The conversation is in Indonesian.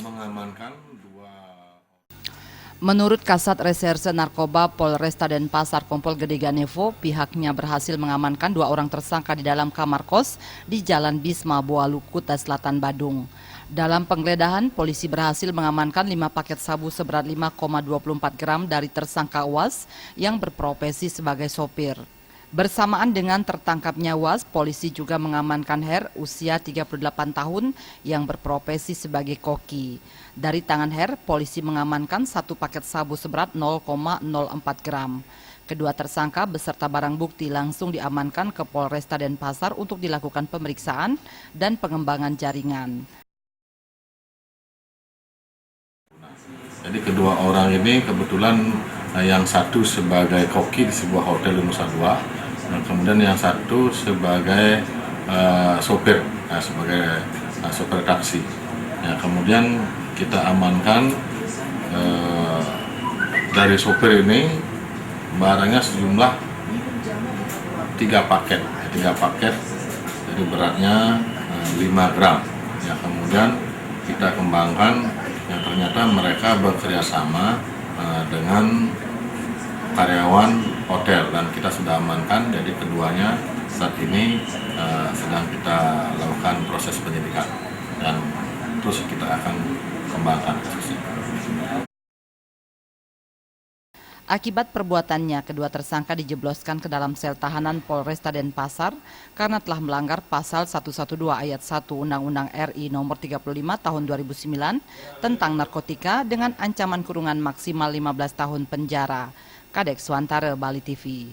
mengamankan dua. Menurut Kasat Reserse Narkoba Polresta Denpasar Kompol Gede Ganevo, pihaknya berhasil mengamankan 2 orang tersangka di dalam kamar kos di Jalan Bisma Boalu, Kuta Selatan, Badung. Dalam penggeledahan, polisi berhasil mengamankan 5 paket sabu seberat 5,24 gram dari tersangka Was yang berprofesi sebagai sopir. Bersamaan dengan tertangkapnya Was, polisi juga mengamankan Her usia 38 tahun yang berprofesi sebagai koki. Dari tangan Her, polisi mengamankan 1 paket sabu seberat 0,04 gram. Kedua tersangka beserta barang bukti langsung diamankan ke Polresta Denpasar untuk dilakukan pemeriksaan dan pengembangan jaringan. Jadi kedua orang ini kebetulan yang satu sebagai koki di sebuah hotel di Nusa Dua, dan kemudian yang satu sebagai sopir, sebagai sopir taksi. Ya, kemudian kita amankan dari sopir ini barangnya sejumlah 3 paket, jadi beratnya 5 gram. Ya, kemudian kita kembangkan yang ternyata mereka bekerja sama dengan karyawan hotel dan kita sudah amankan. Jadi keduanya saat ini sedang kita lakukan proses penyidikan dan terus kita akan kembangkan kasusnya. Akibat perbuatannya, kedua tersangka dijebloskan ke dalam sel tahanan Polresta Denpasar karena telah melanggar pasal 112 ayat 1 Undang-Undang RI nomor 35 tahun 2009 tentang narkotika dengan ancaman kurungan maksimal 15 tahun penjara. Kadek Swantara, Bali TV.